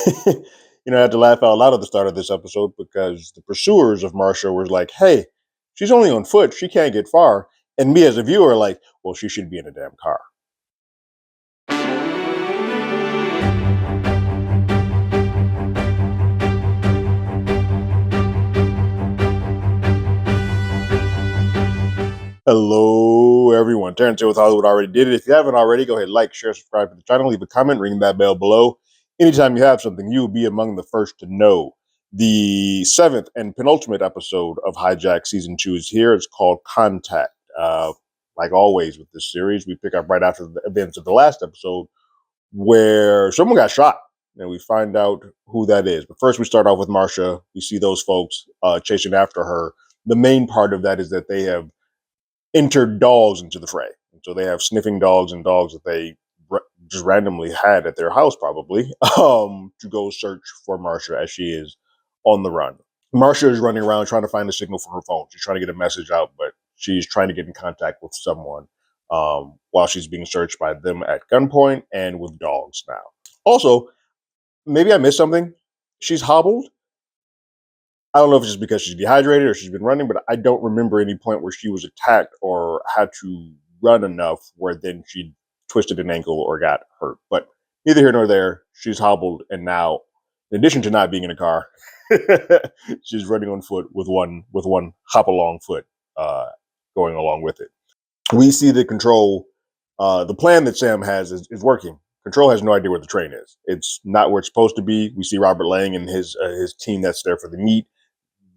I had to laugh out loud at the start of this episode because the pursuers of Marsha were like, hey, she's only on foot. She can't get far. And me as a viewer, like, well, she should be in a damn car. Hello, everyone. Terrence here with Hollywood Already Did It. If you haven't already, go ahead, like, share, subscribe to the channel, leave a comment, ring that bell below. Anytime you have something, you will be among the first to know. The seventh and penultimate episode of Hijack Season 2 is here. It's called Contact. Like always with this series, we pick up right after the events of the last episode where someone got shot, and we find out who that is. But first, we start off with Marsha. We see those folks chasing after her. The main part of that is that they have entered dogs into the fray. And so they have sniffing dogs and dogs that they just randomly had at their house, probably, to go search for Marsha as she is on the run. Marsha is running around trying to find a signal for her phone. She's trying to get a message out, but she's trying to get in contact with someone while she's being searched by them at gunpoint and with dogs now. Also, maybe I missed something. She's hobbled. I don't know if it's just because she's dehydrated or she's been running, but I don't remember any point where she was attacked or had to run enough where then she twisted an ankle or got hurt. But neither here nor there. She's hobbled, and now, in addition to not being in a car, she's running on foot with one hop along foot going along with it. We see the control. The plan that Sam has is working. Control has no idea where the train is. It's not where it's supposed to be. We see Robert Lang and his team that's there for the meet.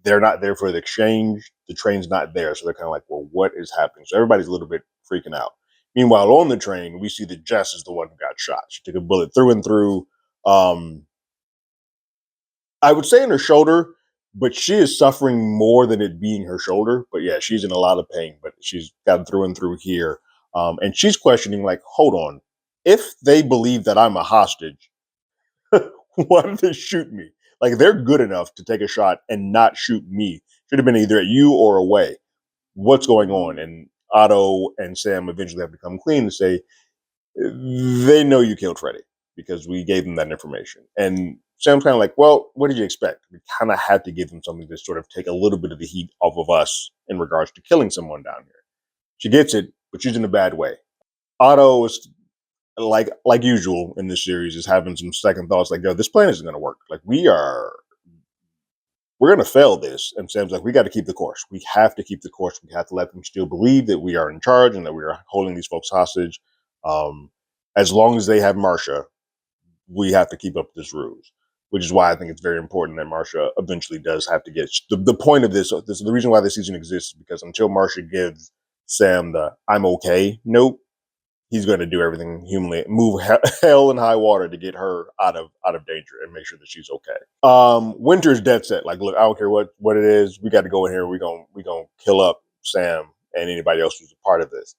They're not there for the exchange. The train's not there. So they're kind of like, well, what is happening? So everybody's a little bit freaking out. Meanwhile, on the train, we see that Jess is the one who got shot. She took a bullet through and through. I would say in her shoulder, but she is suffering more than it being her shoulder. But yeah, she's in a lot of pain, but she's gotten through and through here. And she's questioning, like, hold on. If they believe that I'm a hostage, why did they shoot me? Like, they're good enough to take a shot and not shoot me. Should have been either at you or away. What's going on? And Otto and Sam eventually have to come clean and say, they know you killed Freddie because we gave them that information. And Sam's kind of like, well, what did you expect? We kind of had to give them something to sort of take a little bit of the heat off of us in regards to killing someone down here. She gets it, but she's in a bad way. Otto is like usual in this series is having some second thoughts, like, yo, this plan isn't going to work. Like, we're going to fail this. And Sam's like, we got to keep the course. We have to keep the course. We have to let them still believe that we are in charge and that we are holding these folks hostage. As long as they have Marsha, we have to keep up this ruse, which is why I think it's very important that Marsha eventually does have to get the point of this. The reason why this season exists is because until Marsha gives Sam the "I'm okay" note, he's going to do everything humanly, move hell and high water to get her out of danger and make sure that she's okay. Winter's dead set. Like, look, I don't care what it is. We got to go in here. We gonna kill up Sam and anybody else who's a part of this.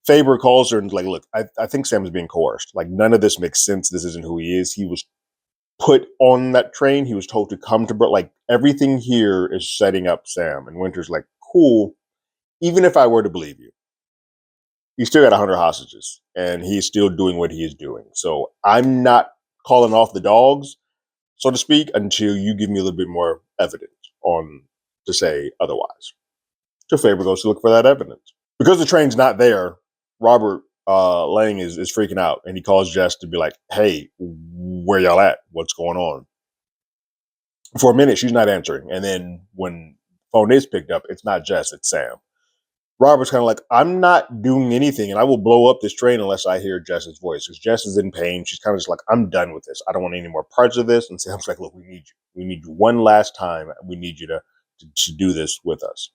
Faber calls her and is like, look, I think Sam is being coerced. Like, none of this makes sense. This isn't who he is. He was put on that train. He was told to come to, like, everything here is setting up Sam. And Winter's like, cool. Even if I were to believe you, he's still got 100 hostages and he's still doing what he is doing. So I'm not calling off the dogs, so to speak, until you give me a little bit more evidence on to say otherwise. So Faber goes to look for that evidence. Because the train's not there, Robert Lang is freaking out, and he calls Jess to be like, hey, where y'all at? What's going on? For a minute, she's not answering. And then when phone is picked up, it's not Jess, it's Sam. Robert's kind of like, I'm not doing anything, and I will blow up this train unless I hear Jess's voice. Because Jess is in pain. She's kind of just like, I'm done with this. I don't want any more parts of this. And Sam's like, look, we need you. We need you one last time. We need you to do this with us.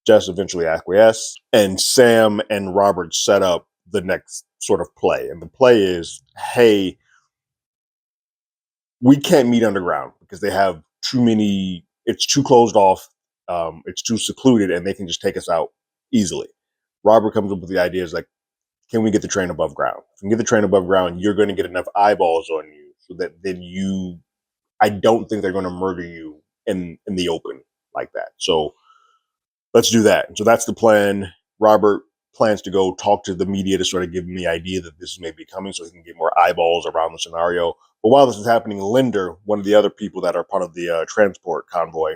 Jess eventually acquiesces, and Sam and Robert set up the next sort of play. And the play is, hey, we can't meet underground because they have too many, it's too closed off, it's too secluded, and they can just take us out easily. Robert comes up with the idea is like, can we get the train above ground? If we can get the train above ground, you're going to get enough eyeballs on you so that then I don't think they're going to murder you in the open like that. So let's do that. And so that's the plan. Robert plans to go talk to the media to sort of give him the idea that this may be coming so he can get more eyeballs around the scenario. But while this is happening, Linder, one of the other people that are part of the transport convoy,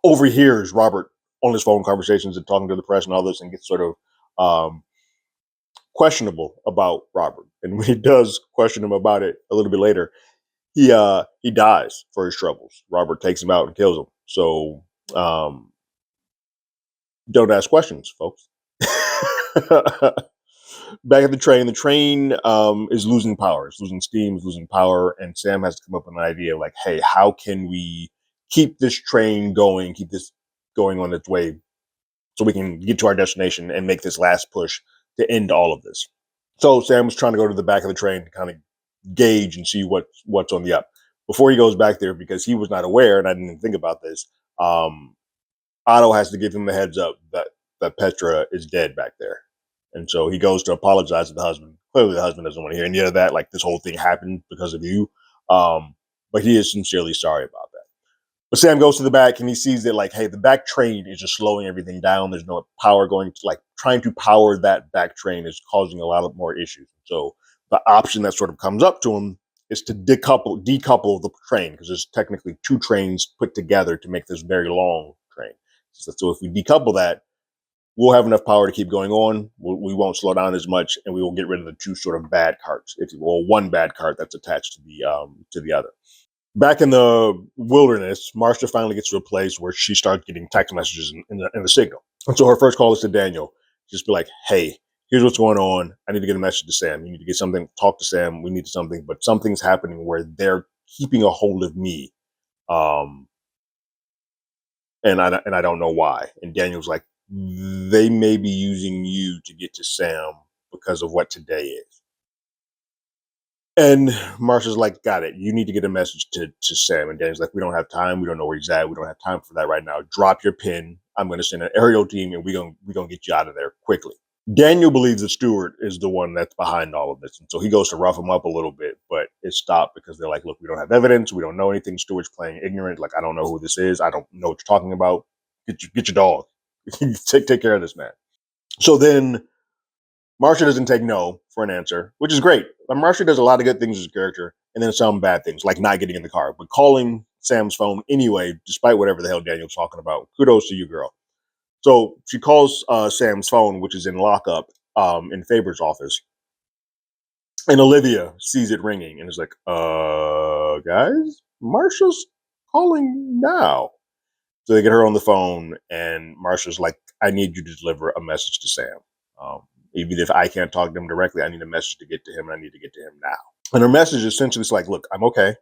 overhears Robert on his phone conversations and talking to the press and all this, and gets sort of questionable about Robert. And when he does question him about it a little bit later, he dies for his troubles. Robert takes him out and kills him. So don't ask questions, folks. Back at the train is losing power. It's losing steam, it's losing power, and Sam has to come up with an idea like, hey, how can we keep this train going, keep this going on its way so we can get to our destination and make this last push to end all of this. So Sam was trying to go to the back of the train to kind of gauge and see what's on the up. Before he goes back there, because he was not aware, and I didn't even think about this, Otto has to give him a heads up that Petra is dead back there. And so he goes to apologize to the husband. Clearly the husband doesn't want to hear any of that. Like, this whole thing happened because of you. But he is sincerely sorry about that. But Sam goes to the back and he sees that, like, hey, the back train is just slowing everything down. There's no power going to, like, trying to power that back train is causing a lot of more issues. So the option that sort of comes up to him is to decouple the train, because there's technically two trains put together to make this very long train. So if we decouple that, we'll have enough power to keep going on. We won't slow down as much, and we will get rid of the two sort of bad carts, if you will, one bad cart that's attached to the other. Back in the wilderness, Marcia finally gets to a place where she starts getting text messages in the signal. And so her first call is to Daniel. Just be like, hey, here's what's going on. I need to get a message to Sam. You need to get something, talk to Sam. We need something, but something's happening where they're keeping a hold of me. And I don't know why. And Daniel's like, they may be using you to get to Sam because of what today is. And Marsha's like, got it. You need to get a message to Sam. And Daniel's like, we don't have time. We don't know where he's at. We don't have time for that right now. Drop your pin. I'm going to send an aerial team, and we're gonna get you out of there quickly. Daniel believes that Stewart is the one that's behind all of this. And so he goes to rough him up a little bit, but it's stopped because they're like, look, we don't have evidence. We don't know anything. Stewart's playing ignorant. Like, I don't know who this is. I don't know what you're talking about. Get your dog. take care of this man. So then Marcia doesn't take no for an answer, which is great. But Marcia does a lot of good things as a character, and then some bad things, like not getting in the car, but calling Sam's phone anyway, despite whatever the hell Daniel's talking about. Kudos to you, girl. So she calls Sam's phone, which is in lockup in Faber's office. And Olivia sees it ringing and is like, guys, Marcia's calling now. So they get her on the phone, and Marcia's like, I need you to deliver a message to Sam. Even if I can't talk to him directly, I need a message to get to him, and I need to get to him now. And her message essentially is like, look, I'm okay.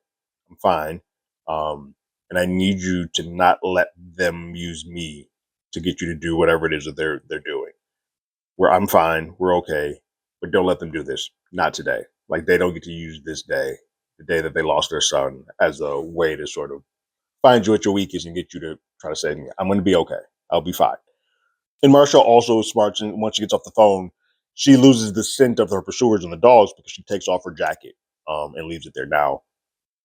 I'm fine. And I need you to not let them use me to get you to do whatever it is that they're doing. Where I'm fine, we're okay, but don't let them do this. Not today. Like, they don't get to use this day, the day that they lost their son, as a way to sort of find you at your weakest and get you to try to say, I'm going to be okay. I'll be fine. And Marcia also is smart. And once she gets off the phone, she loses the scent of her pursuers and the dogs because she takes off her jacket and leaves it there. Now,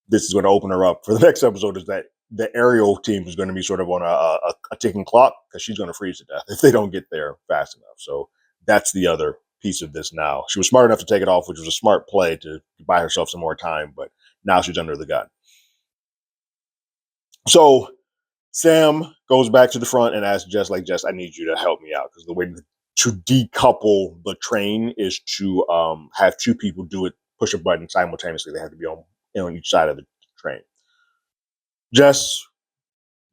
this is going to open her up for the next episode, is that the aerial team is going to be sort of on a ticking clock, because she's going to freeze to death if they don't get there fast enough. So that's the other piece of this now. She was smart enough to take it off, which was a smart play to buy herself some more time, but now she's under the gun. So Sam goes back to the front and asks Jess, like, Jess, I need you to help me out, because the way to decouple the train is to have two people do it, push a button simultaneously. They have to be on each side of the train. Jess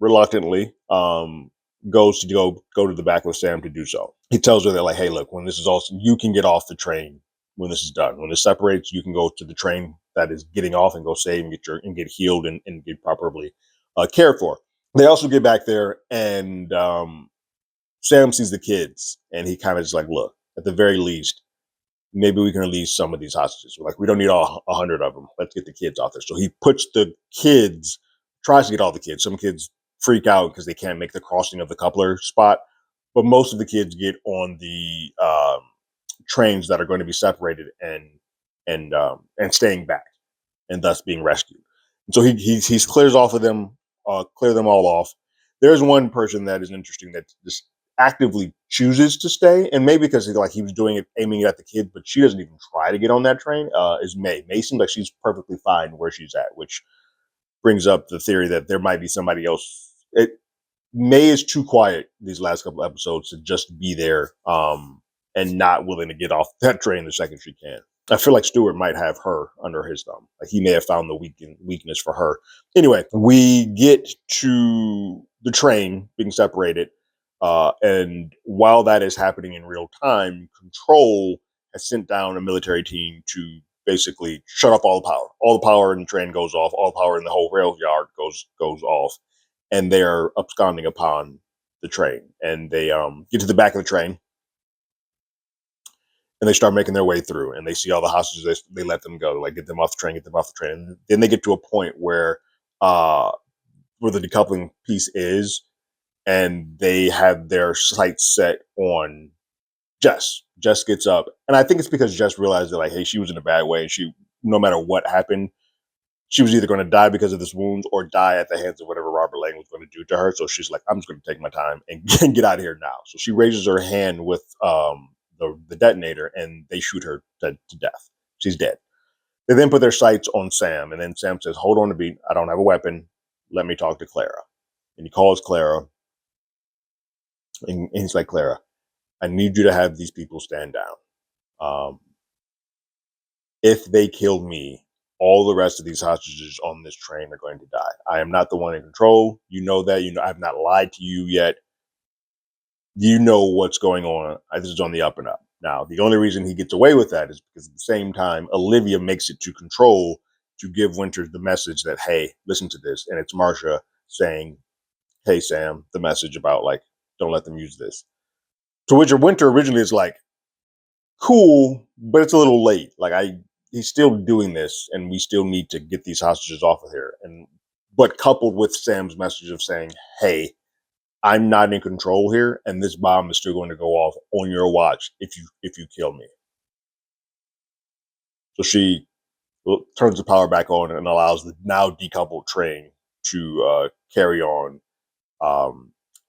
reluctantly goes to go to the back with Sam to do so. He tells her that, like, hey, look, when this is all, you can get off the train when this is done. When it separates, you can go to the train that is getting off and go save and get healed and get properly cared for. They also get back there, and Sam sees the kids, and he kind of just like, look, at the very least, maybe we can release some of these hostages. We're like, we don't need all 100 of them. Let's get the kids off there. So he puts the kids, tries to get all the kids. Some kids freak out because they can't make the crossing of the coupler spot, but most of the kids get on the trains that are going to be separated and staying back, and thus being rescued. And so he clears off of them, clear them all off. There's one person that is interesting that just actively chooses to stay, and maybe because like he was doing it, aiming it at the kid, but she doesn't even try to get on that train. Is May. May seems like she's perfectly fine where she's at, which brings up the theory that there might be somebody else. May is too quiet these last couple episodes to just be there, and not willing to get off that train the second she can. I feel like Stewart might have her under his thumb. Like he may have found the weakness for her. Anyway, we get to the train being separated, and while that is happening in real time, Control has sent down a military team to basically shut off all the power. All the power in the train goes off. All the power in the whole rail yard goes off, and they're absconding upon the train. And they get to the back of the train, and they start making their way through, and they see all the hostages. They let them go, like get them off the train, get them off the train. And then they get to a point uh, where the decoupling piece is, and they have their sights set on Jess. Jess gets up, and I think it's because Jess realized that, like, hey, she was in a bad way. She, no matter what happened, she was either going to die because of this wounds or die at the hands of whatever Robert Lang was going to do to her. So she's like, I'm just going to take my time and get out of here now. So she raises her hand with the detonator, and they shoot her to death. She's dead. They then put their sights on Sam, and then Sam says, hold on a beat. I don't have a weapon. Let me talk to Clara. And he calls Clara, and he's like, Clara, I need you to have these people stand down. If they kill me, all the rest of these hostages on this train are going to die. I am not the one in control. You know that. You know I've not lied to you yet. You know what's going on. This is on the up and up. Now, the only reason he gets away with that is because at the same time, Olivia makes it to Control to give Winters the message that, hey, listen to this. And it's Marsha saying, hey, Sam, the message about, like, don't let them use this. To which Winter originally is like, cool, but it's a little late. Like, he's still doing this, and we still need to get these hostages off of here. But coupled with Sam's message of saying, hey, I'm not in control here, and this bomb is still going to go off on your watch if you kill me. So she turns the power back on and allows the now decoupled train to carry on,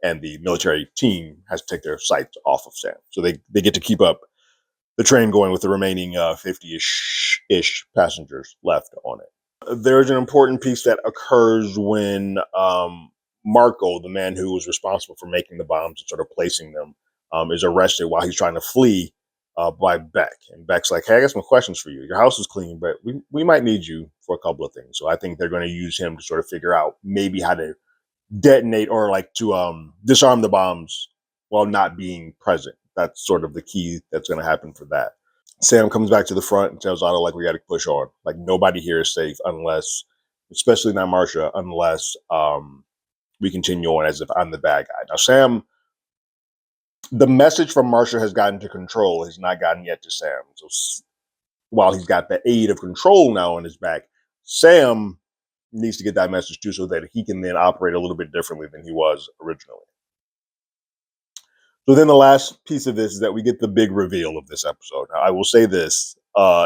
and the military team has to take their sights off of Sam. So they get to keep up the train going with the remaining 50-ish passengers left on it. There's an important piece that occurs when Marco, the man who was responsible for making the bombs and sort of placing them, is arrested while he's trying to flee by Beck. And Beck's like, hey, I got some questions for you. Your house is clean, but we might need you for a couple of things. So I think they're going to use him to sort of figure out maybe how to detonate or like to disarm the bombs while not being present. That's sort of the key that's going to happen for that. Sam comes back to the front and tells Otto, like, we got to push on. Like, nobody here is safe unless, especially not Marsha, unless we continue on as if I'm the bad guy. Now, Sam, the message from Marsha has gotten to Control, has not gotten yet to Sam. So while he's got the aid of Control now on his back, Sam needs to get that message too, so that he can then operate a little bit differently than he was originally. So then the last piece of this is that we get the big reveal of this episode. Now, I will say this,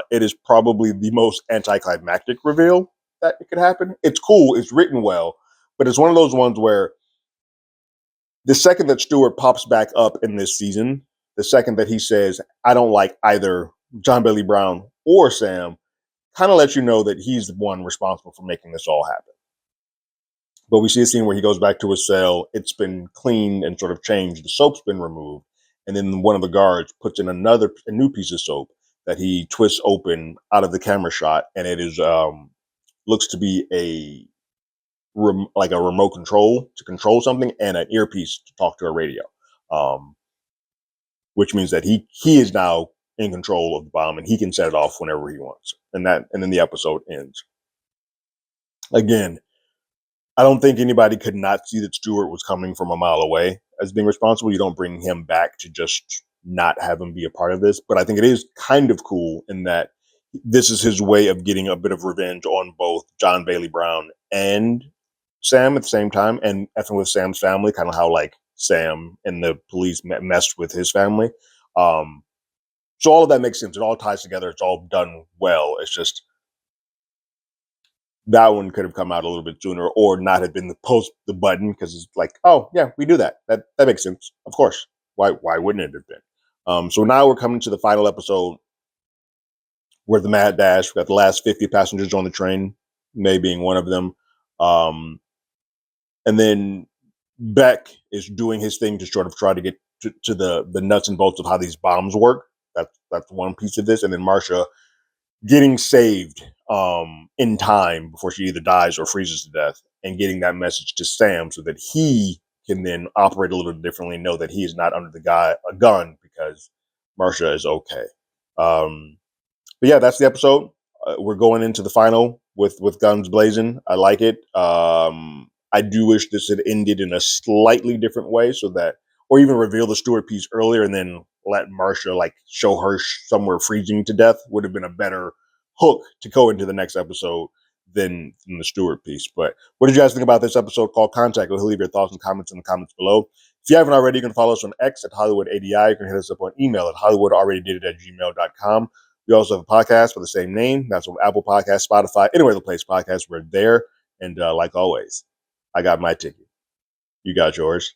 it is probably the most anticlimactic reveal that it could happen. It's cool, it's written well, but it's one of those ones where the second that Stewart pops back up in this season, the second that he says, I don't like either John Bailey Brown or Sam, kind of lets you know that he's the one responsible for making this all happen. But we see a scene where he goes back to his cell. It's been cleaned and sort of changed. The soap's been removed. And then one of the guards puts in a new piece of soap that he twists open out of the camera shot. And it is looks to be like a remote control to control something and an earpiece to talk to a radio, which means that he is now in control of the bomb and he can set it off whenever he wants. And then the episode ends. Again, I don't think anybody could not see that Stewart was coming from a mile away as being responsible. You don't bring him back to just not have him be a part of this. But I think it is kind of cool in that this is his way of getting a bit of revenge on both John Bailey Brown and Sam at the same time, and effing with Sam's family, kind of how like Sam and the police messed with his family. So all of that makes sense. It all ties together. It's all done well. It's just That one could have come out a little bit sooner, or not have been the post the button, because it's like, oh yeah, we do that. That makes sense. Of course. Why wouldn't it have been? So now we're coming to the final episode where the mad dash. We got the last 50 passengers on the train, May being one of them. Um, and then Beck is doing his thing to sort of try to get to the nuts and bolts of how these bombs work. That's one piece of this, and then Marsha getting saved in time before she either dies or freezes to death, and getting that message to Sam so that he can then operate a little differently, know that he is not under a gun, because Marsha is okay. But yeah, that's the episode. We're going into the final with guns blazing. I like it. I do wish this had ended in a slightly different way, so that, or even reveal the Stewart piece earlier and then let Marsha like show her somewhere freezing to death, would have been a better hook to go into the next episode than the Stewart piece. But what did you guys think about this episode called Contact? We'll leave your thoughts and comments in the comments below. If you haven't already, you can follow us on X at HollywoodADI. You can hit us up on email at HollywoodAlreadyDidIt@gmail.com. We also have a podcast with the same name. That's on Apple Podcasts, Spotify, anywhere the place podcasts. We're there. And like always, I got my ticket. You got yours.